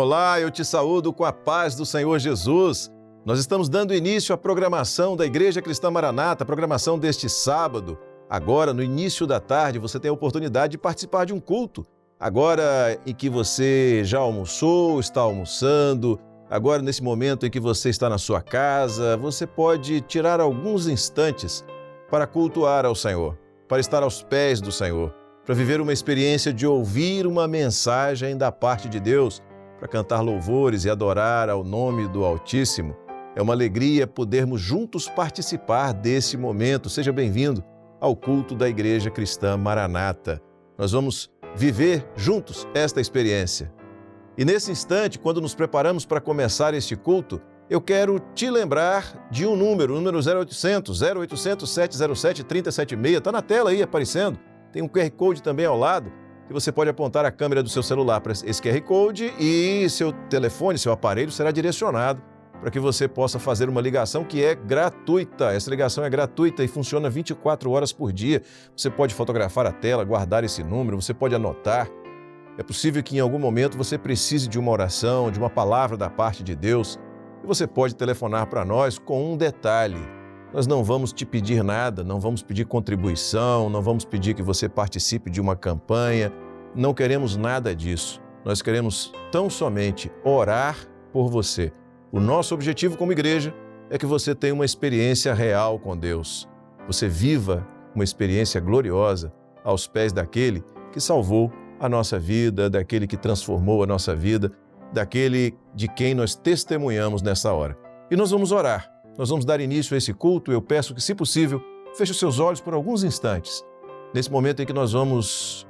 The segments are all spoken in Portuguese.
Olá, eu te saúdo com a paz do Senhor Jesus. Nós estamos dando início à programação da Igreja Cristã Maranata, a programação deste sábado. Agora, no início da tarde, você tem a oportunidade de participar de um culto. Agora em que você já almoçou, está almoçando, agora nesse momento em que você está na sua casa, você pode tirar alguns instantes para cultuar ao Senhor, para estar aos pés do Senhor, para viver uma experiência de ouvir uma mensagem da parte de Deus, para cantar louvores e adorar ao nome do Altíssimo. É uma alegria podermos juntos participar desse momento. Seja bem-vindo ao culto da Igreja Cristã Maranata. Nós vamos viver juntos esta experiência. E nesse instante, quando nos preparamos para começar este culto, eu quero te lembrar de um número, o número 0800 707 3076, está na tela aí aparecendo. Tem um QR Code também ao lado, que você pode apontar a câmera do seu celular para esse QR Code e seu telefone, seu aparelho será direcionado para que você possa fazer uma ligação que é gratuita. Essa ligação é gratuita e funciona 24 horas por dia. Você pode fotografar a tela, guardar esse número, você pode anotar. É possível que em algum momento você precise de uma oração, de uma palavra da parte de Deus. E você pode telefonar para nós com um detalhe. Nós não vamos te pedir nada, não vamos pedir contribuição, não vamos pedir que você participe de uma campanha. Não queremos nada disso. Nós queremos tão somente orar por você. O nosso objetivo como igreja é que você tenha uma experiência real com Deus. Você viva uma experiência gloriosa aos pés daquele que salvou a nossa vida, daquele que transformou a nossa vida, daquele de quem nós testemunhamos nessa hora. E nós vamos orar. Nós vamos dar início a esse culto. Eu peço que, se possível, feche os seus olhos por alguns instantes. Nesse momento em que nós vamos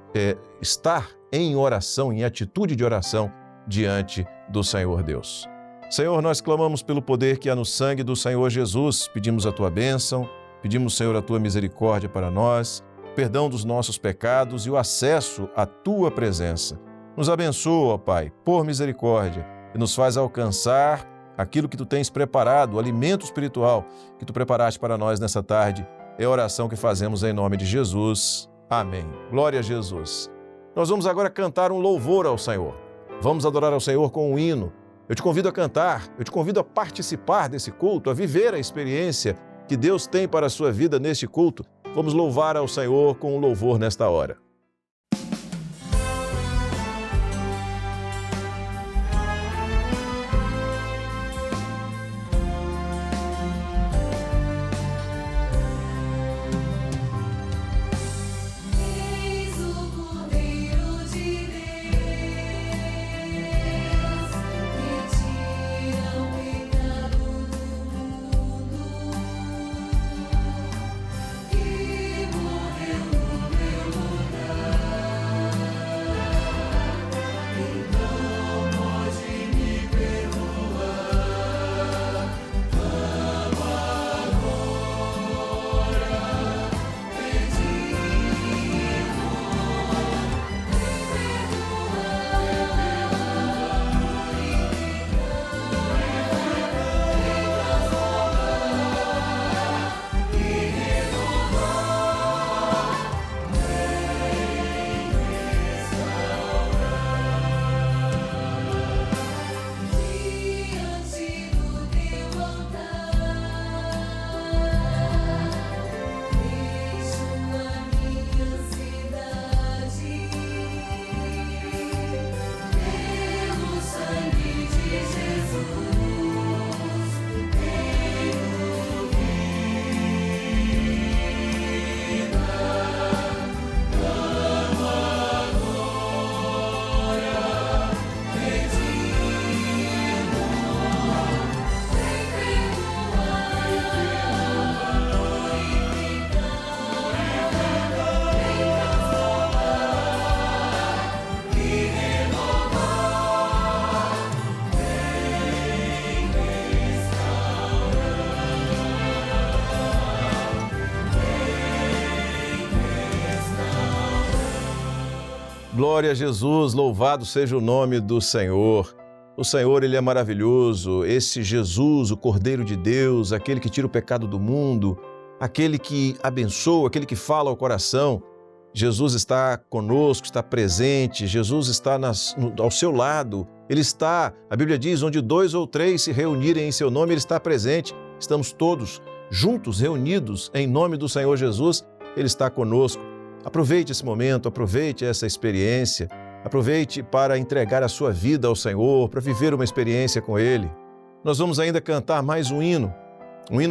estar em oração, em atitude de oração diante do Senhor Deus. Senhor, nós clamamos pelo poder que há no sangue do Senhor Jesus. Pedimos a Tua bênção, pedimos, Senhor, a Tua misericórdia para nós, perdão dos nossos pecados e o acesso à Tua presença. Nos abençoa, ó Pai, por misericórdia, e nos faz alcançar aquilo que Tu tens preparado, o alimento espiritual que Tu preparaste para nós nessa tarde. É a oração que fazemos em nome de Jesus. Amém. Glória a Jesus. Nós vamos agora cantar um louvor ao Senhor. Vamos adorar ao Senhor com um hino. Eu te convido a cantar, eu te convido a participar desse culto, a viver a experiência que Deus tem para a sua vida neste culto. Vamos louvar ao Senhor com um louvor nesta hora. Glória a Jesus, louvado seja o nome do Senhor. O Senhor, Ele é maravilhoso. Esse Jesus, o Cordeiro de Deus, aquele que tira o pecado do mundo, aquele que abençoa, aquele que fala ao coração. Jesus está conosco, está presente, Jesus está ao seu lado, Ele está, a Bíblia diz, onde 2 ou 3 se reunirem em seu nome, Ele está presente. Estamos todos juntos, reunidos em nome do Senhor Jesus, Ele está conosco. Aproveite esse momento, aproveite essa experiência, aproveite para entregar a sua vida ao Senhor, para viver uma experiência com Ele. Nós vamos ainda cantar mais um hino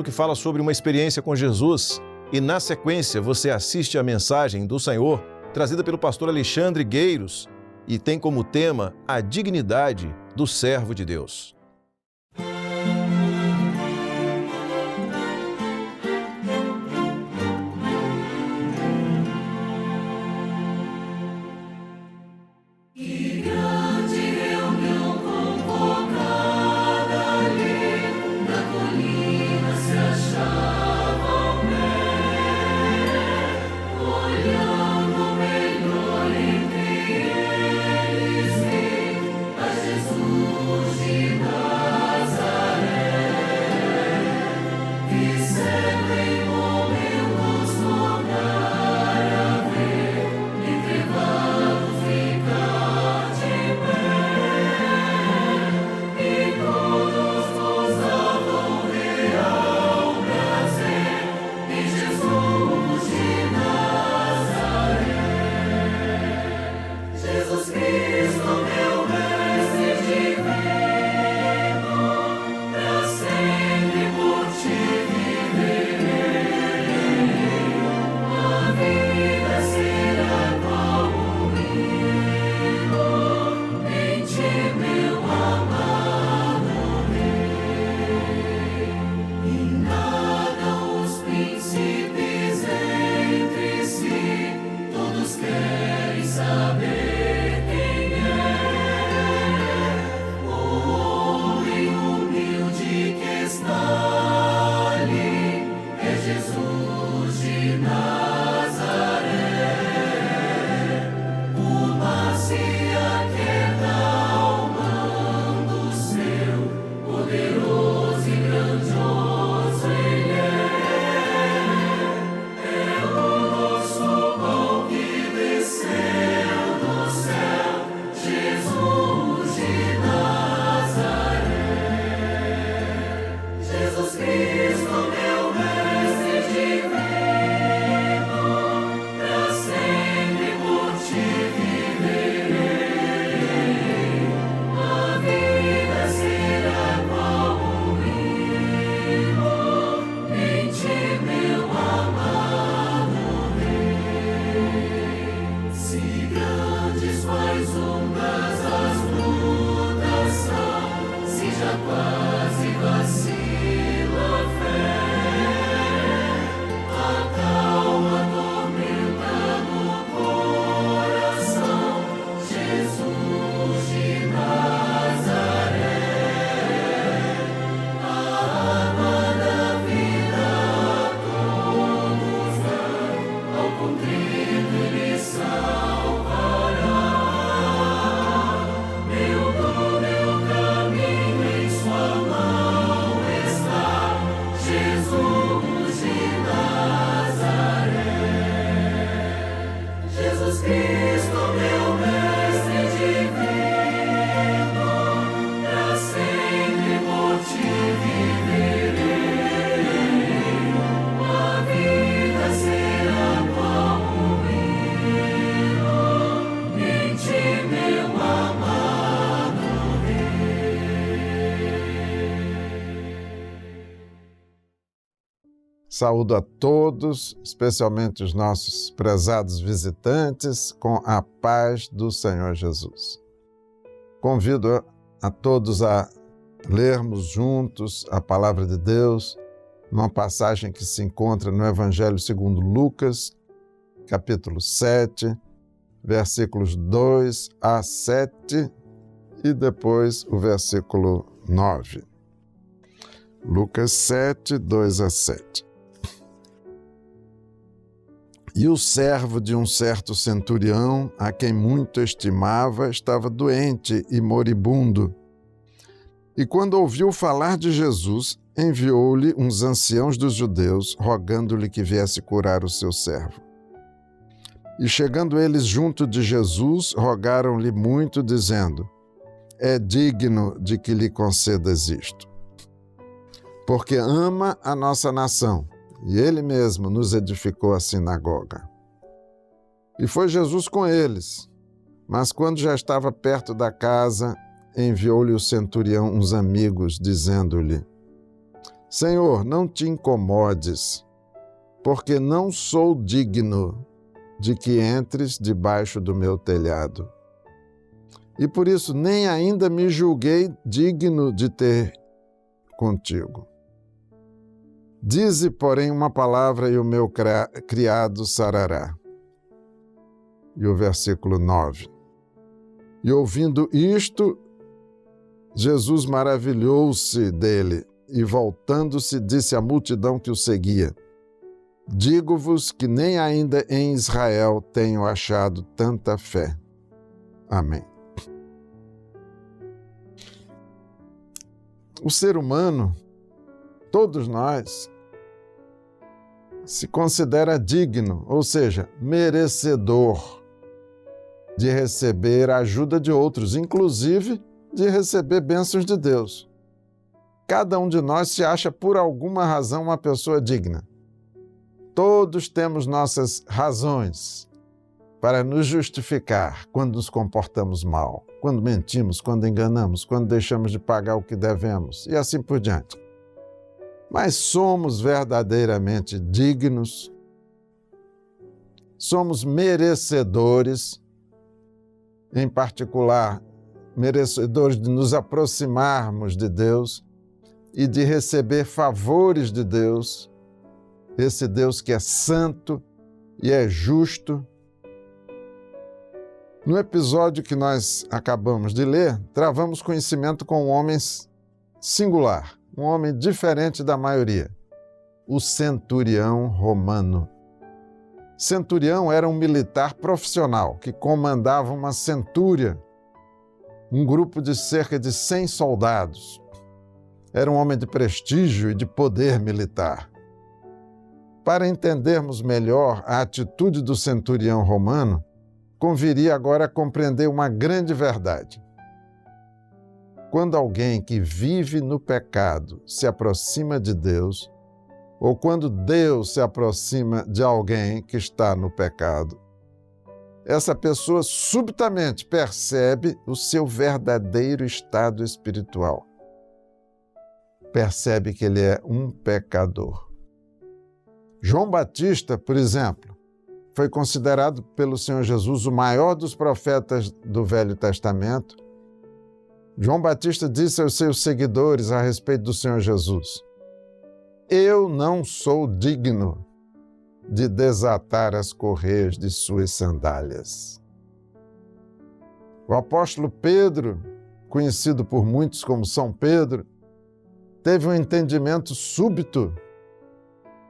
que fala sobre uma experiência com Jesus. E na sequência você assiste a mensagem do Senhor, trazida pelo pastor Alexandre Gueiros, e tem como tema a dignidade do servo de Deus. Saúdo a todos, especialmente os nossos prezados visitantes, com a paz do Senhor Jesus. Convido a todos a lermos juntos a Palavra de Deus, numa passagem que se encontra no Evangelho segundo Lucas, capítulo 7, versículos 2 a 7 e depois o versículo 9. Lucas 7, 2 a 7. E o servo de um certo centurião, a quem muito estimava, estava doente e moribundo. E quando ouviu falar de Jesus, enviou-lhe uns anciãos dos judeus, rogando-lhe que viesse curar o seu servo. E chegando eles junto de Jesus, rogaram-lhe muito, dizendo: é digno de que lhe concedas isto, porque ama a nossa nação, e ele mesmo nos edificou a sinagoga. E foi Jesus com eles, mas quando já estava perto da casa, enviou-lhe o centurião uns amigos, dizendo-lhe: Senhor, não te incomodes, porque não sou digno de que entres debaixo do meu telhado. E por isso nem ainda me julguei digno de ter contigo. Dize, porém, uma palavra e o meu criado sarará. E o versículo 9. E ouvindo isto, Jesus maravilhou-se dele e, voltando-se, disse à multidão que o seguia: Digo-vos que nem ainda em Israel tenho achado tanta fé. Amém. O ser humano, todos nós, se considera digno, ou seja, merecedor de receber a ajuda de outros, inclusive de receber bênçãos de Deus. Cada um de nós se acha, por alguma razão, uma pessoa digna. Todos temos nossas razões para nos justificar quando nos comportamos mal, quando mentimos, quando enganamos, quando deixamos de pagar o que devemos e assim por diante. Mas somos verdadeiramente dignos, somos merecedores, em particular, merecedores de nos aproximarmos de Deus e de receber favores de Deus, esse Deus que é santo e é justo. No episódio que nós acabamos de ler, travamos conhecimento com um homem singular, um homem diferente da maioria, o centurião romano. Centurião era um militar profissional que comandava uma centúria, um grupo de cerca de 100 soldados. Era um homem de prestígio e de poder militar. Para entendermos melhor a atitude do centurião romano, conviria agora compreender uma grande verdade. Quando alguém que vive no pecado se aproxima de Deus, ou quando Deus se aproxima de alguém que está no pecado, essa pessoa subitamente percebe o seu verdadeiro estado espiritual. Percebe que ele é um pecador. João Batista, por exemplo, foi considerado pelo Senhor Jesus o maior dos profetas do Velho Testamento. João Batista disse aos seus seguidores a respeito do Senhor Jesus: Eu não sou digno de desatar as correias de suas sandálias. O apóstolo Pedro, conhecido por muitos como São Pedro, teve um entendimento súbito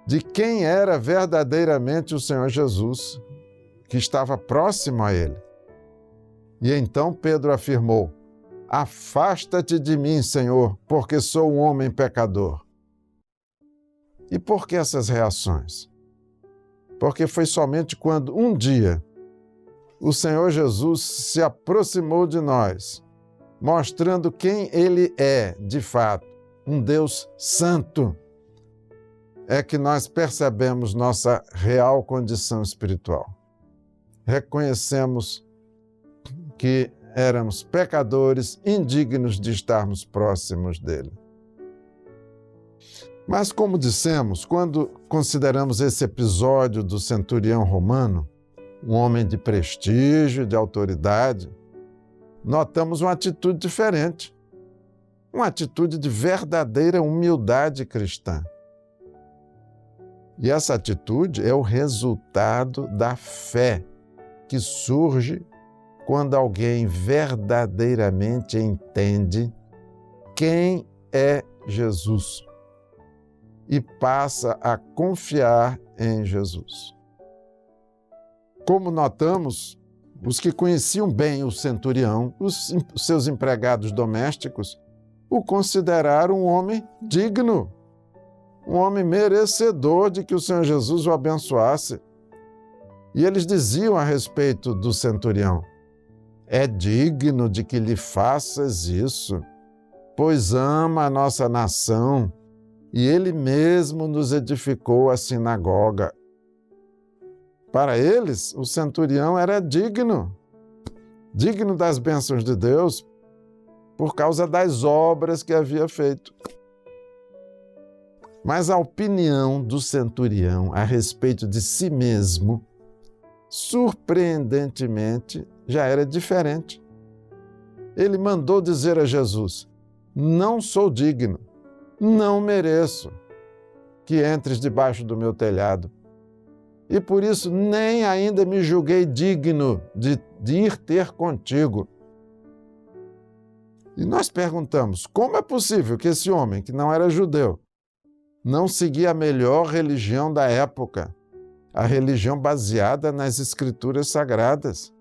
de quem era verdadeiramente o Senhor Jesus, que estava próximo a ele. E então Pedro afirmou: Afasta-te de mim, Senhor, porque sou um homem pecador. E por que essas reações? Porque foi somente quando um dia o Senhor Jesus se aproximou de nós, mostrando quem ele é, de fato, um Deus santo, é que nós percebemos nossa real condição espiritual. Reconhecemos que éramos pecadores, indignos de estarmos próximos dele. Mas, como dissemos, quando consideramos esse episódio do centurião romano, um homem de prestígio, de autoridade, notamos uma atitude diferente, uma atitude de verdadeira humildade cristã. E essa atitude é o resultado da fé que surge quando alguém verdadeiramente entende quem é Jesus e passa a confiar em Jesus. Como notamos, os que conheciam bem o centurião, os seus empregados domésticos, o consideraram um homem digno, um homem merecedor de que o Senhor Jesus o abençoasse. E eles diziam a respeito do centurião: é digno de que lhe faças isso, pois ama a nossa nação e ele mesmo nos edificou a sinagoga. Para eles, o centurião era digno das bênçãos de Deus, por causa das obras que havia feito. Mas a opinião do centurião a respeito de si mesmo, surpreendentemente, já era diferente. Ele mandou dizer a Jesus: não sou digno, não mereço que entres debaixo do meu telhado. E por isso nem ainda me julguei digno de ir ter contigo. E nós perguntamos, como é possível que esse homem, que não era judeu, não seguia a melhor religião da época, a religião baseada nas Escrituras Sagradas?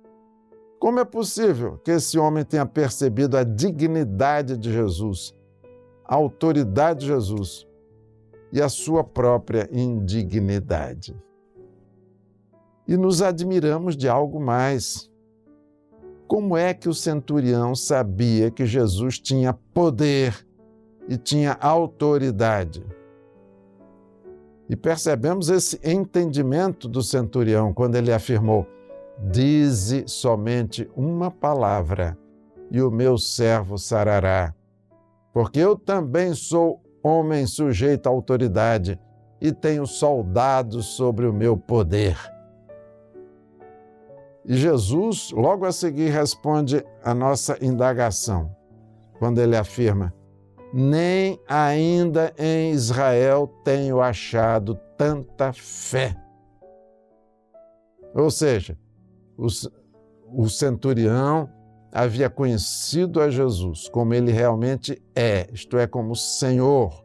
Como é possível que esse homem tenha percebido a dignidade de Jesus, a autoridade de Jesus e a sua própria indignidade? E nos admiramos de algo mais. Como é que o centurião sabia que Jesus tinha poder e tinha autoridade? E percebemos esse entendimento do centurião quando ele afirmou: dize somente uma palavra e o meu servo sarará, porque eu também sou homem sujeito à autoridade e tenho soldados sobre o meu poder. E Jesus, logo a seguir, responde a nossa indagação, quando ele afirma: nem ainda em Israel tenho achado tanta fé. Ou seja, o centurião havia conhecido a Jesus como ele realmente é, isto é, como Senhor.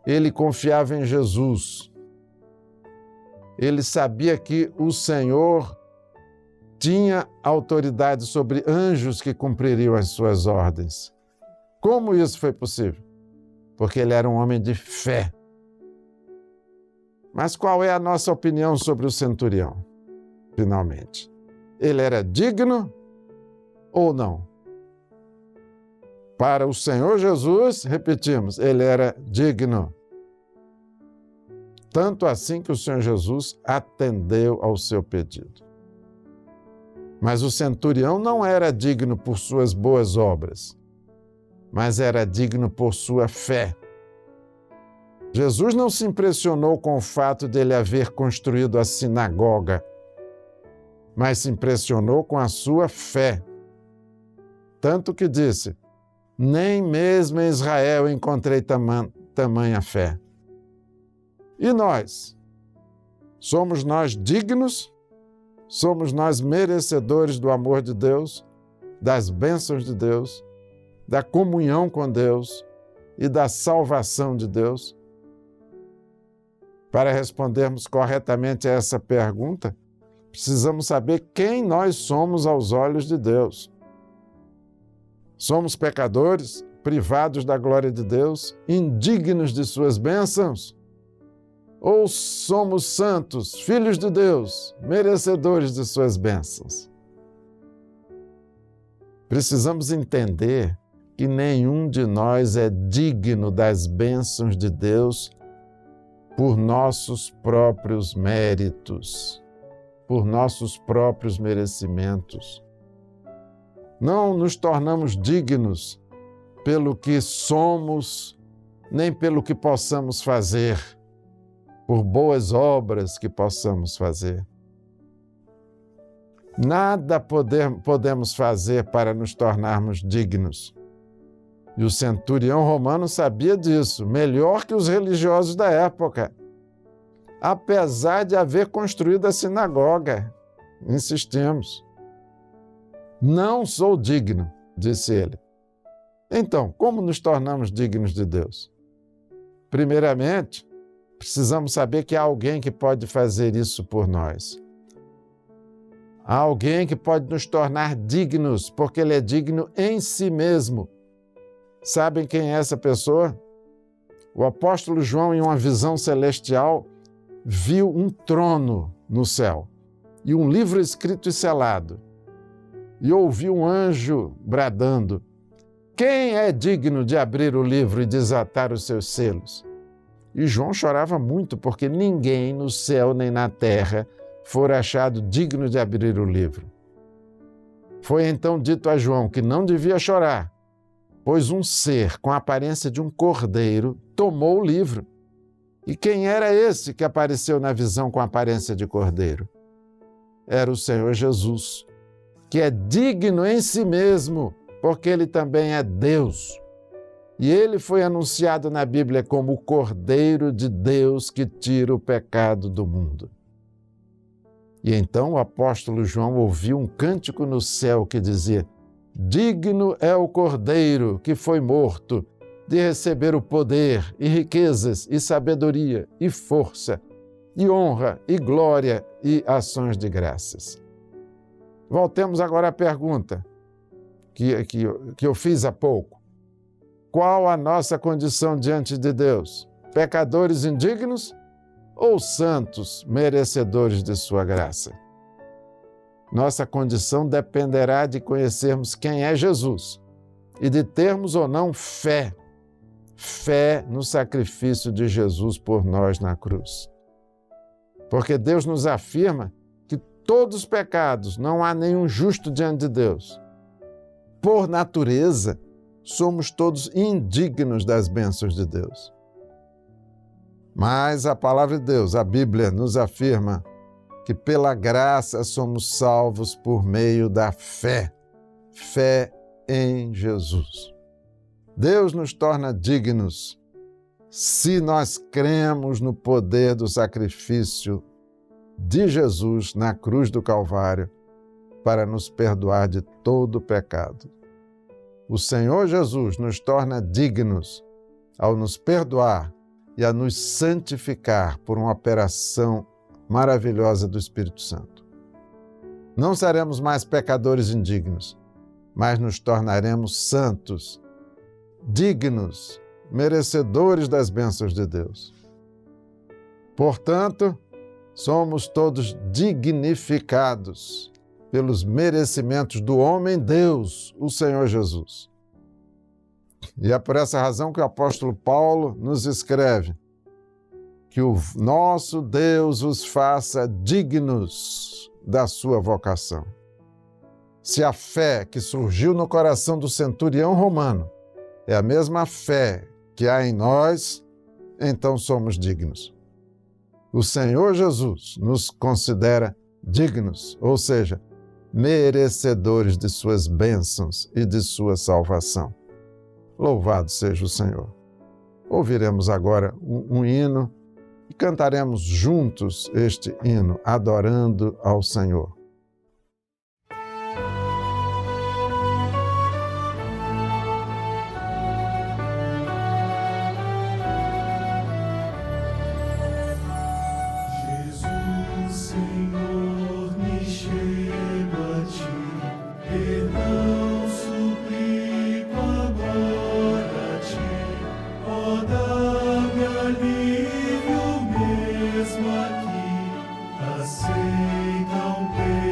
Ele confiava em Jesus. Ele sabia que o Senhor tinha autoridade sobre anjos que cumpririam as suas ordens. Como isso foi possível? Porque ele era um homem de fé. Mas qual é a nossa opinião sobre o centurião, finalmente? Ele era digno ou não? Para o Senhor Jesus, repetimos, ele era digno. Tanto assim que o Senhor Jesus atendeu ao seu pedido. Mas o centurião não era digno por suas boas obras, mas era digno por sua fé. Jesus não se impressionou com o fato de ele haver construído a sinagoga, mas se impressionou com a sua fé. Tanto que disse: nem mesmo em Israel encontrei tamanha fé. E nós? Somos nós dignos? Somos nós merecedores do amor de Deus, das bênçãos de Deus, da comunhão com Deus e da salvação de Deus? Para respondermos corretamente a essa pergunta, precisamos saber quem nós somos aos olhos de Deus. Somos pecadores, privados da glória de Deus, indignos de suas bênçãos? Ou somos santos, filhos de Deus, merecedores de suas bênçãos? Precisamos entender que nenhum de nós é digno das bênçãos de Deus por nossos próprios méritos, por nossos próprios merecimentos. Não nos tornamos dignos pelo que somos, nem pelo que possamos fazer, por boas obras que possamos fazer. Nada podemos fazer para nos tornarmos dignos. E o centurião romano sabia disso, melhor que os religiosos da época. Apesar de haver construído a sinagoga, insistimos. Não sou digno, disse ele. Então, como nos tornamos dignos de Deus? Primeiramente, precisamos saber que há alguém que pode fazer isso por nós. Há alguém que pode nos tornar dignos, porque ele é digno em si mesmo. Sabem quem é essa pessoa? O apóstolo João, em uma visão celestial, viu um trono no céu e um livro escrito e selado. e ouviu um anjo bradando: quem é digno de abrir o livro e desatar os seus selos? E João chorava muito, porque ninguém no céu nem na terra fora achado digno de abrir o livro. Foi então dito a João que não devia chorar, pois um ser com a aparência de um cordeiro tomou o livro. E quem era esse que apareceu na visão com a aparência de cordeiro? Era o Senhor Jesus, que é digno em si mesmo, porque ele também é Deus. E ele foi anunciado na Bíblia como o Cordeiro de Deus que tira o pecado do mundo. E então o apóstolo João ouviu um cântico no céu que dizia: digno é o Cordeiro que foi morto de receber o poder e riquezas e sabedoria e força e honra e glória e ações de graças. Voltemos agora à pergunta que eu fiz há pouco. Qual a nossa condição diante de Deus? Pecadores indignos ou santos merecedores de sua graça? Nossa condição dependerá de conhecermos quem é Jesus e de termos ou não fé. Fé no sacrifício de Jesus por nós na cruz. Porque Deus nos afirma que todos os pecados, não há nenhum justo diante de Deus. Por natureza, somos todos indignos das bênçãos de Deus. Mas a palavra de Deus, a Bíblia, nos afirma que pela graça somos salvos por meio da fé. Fé em Jesus. Deus nos torna dignos se nós cremos no poder do sacrifício de Jesus na cruz do Calvário para nos perdoar de todo o pecado. O Senhor Jesus nos torna dignos ao nos perdoar e a nos santificar por uma operação maravilhosa do Espírito Santo. Não seremos mais pecadores indignos, mas nos tornaremos santos, dignos, merecedores das bênçãos de Deus. Portanto, somos todos dignificados pelos merecimentos do homem-Deus, o Senhor Jesus. E é por essa razão que o apóstolo Paulo nos escreve que o nosso Deus os faça dignos da sua vocação. Se a fé que surgiu no coração do centurião romano é a mesma fé que há em nós, então somos dignos. O Senhor Jesus nos considera dignos, ou seja, merecedores de suas bênçãos e de sua salvação. Louvado seja o Senhor. Ouviremos agora um hino e cantaremos juntos este hino, adorando ao Senhor. Aceita o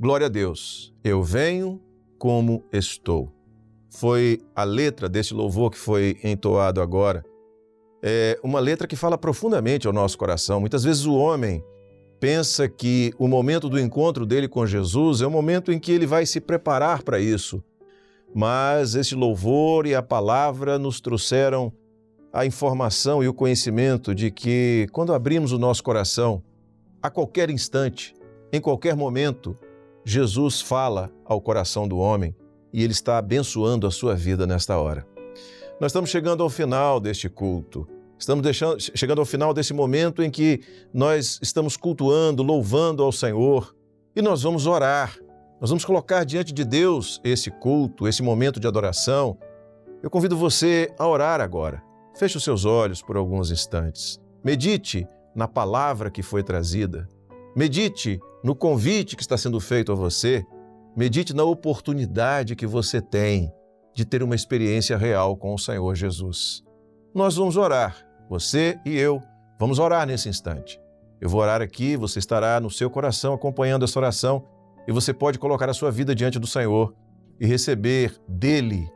Glória a Deus, eu venho como estou. Foi a letra deste louvor que foi entoado agora. É uma letra que fala profundamente ao nosso coração. Muitas vezes o homem pensa que o momento do encontro dele com Jesus é o momento em que ele vai se preparar para isso. Mas esse louvor e a palavra nos trouxeram a informação e o conhecimento de que quando abrimos o nosso coração, a qualquer instante, em qualquer momento, Jesus fala ao coração do homem e Ele está abençoando a sua vida nesta hora. Nós estamos chegando ao final deste culto. Estamos chegando ao final desse momento em que nós estamos cultuando, louvando ao Senhor e nós vamos orar. Nós vamos colocar diante de Deus esse culto, esse momento de adoração. Eu convido você a orar agora. Feche os seus olhos por alguns instantes. Medite na palavra que foi trazida. Medite no convite que está sendo feito a você. Medite na oportunidade que você tem de ter uma experiência real com o Senhor Jesus. Nós vamos orar, você e eu, vamos orar nesse instante. Eu vou orar aqui, você estará no seu coração acompanhando essa oração e você pode colocar a sua vida diante do Senhor e receber dele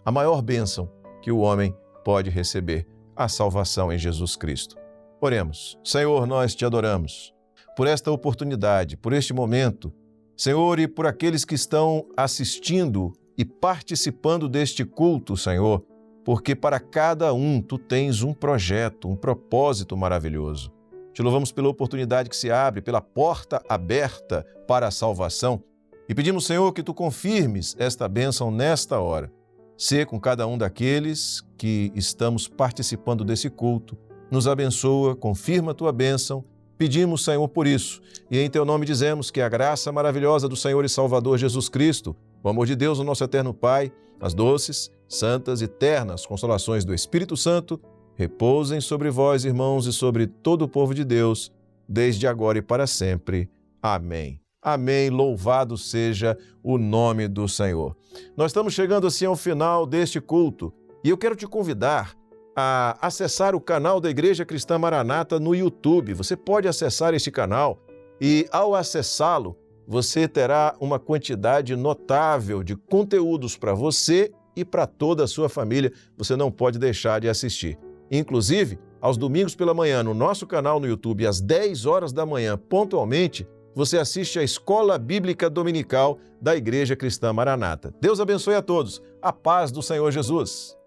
a maior bênção que o homem pode receber, a salvação em Jesus Cristo. Oremos. Senhor, nós te adoramos por esta oportunidade, por este momento, Senhor, e por aqueles que estão assistindo e participando deste culto, Senhor, porque para cada um Tu tens um projeto, um propósito maravilhoso. Te louvamos pela oportunidade que se abre, pela porta aberta para a salvação e pedimos, Senhor, que Tu confirmes esta bênção nesta hora. Sê com cada um daqueles que estamos participando desse culto, nos abençoa, confirma a Tua bênção. Pedimos, Senhor, por isso, e em Teu nome dizemos que a graça maravilhosa do Senhor e Salvador Jesus Cristo, o amor de Deus, o nosso eterno Pai, as doces, santas e ternas consolações do Espírito Santo, repousem sobre vós, irmãos, e sobre todo o povo de Deus, desde agora e para sempre. Amém. Amém. Louvado seja o nome do Senhor. Nós estamos chegando assim ao final deste culto e eu quero te convidar a acessar o canal da Igreja Cristã Maranata no YouTube. Você pode acessar esse canal e, ao acessá-lo, você terá uma quantidade notável de conteúdos para você e para toda a sua família. Você não pode deixar de assistir. Inclusive, aos domingos pela manhã, no nosso canal no YouTube, às 10 horas da manhã, pontualmente, você assiste à Escola Bíblica Dominical da Igreja Cristã Maranata. Deus abençoe a todos. A paz do Senhor Jesus.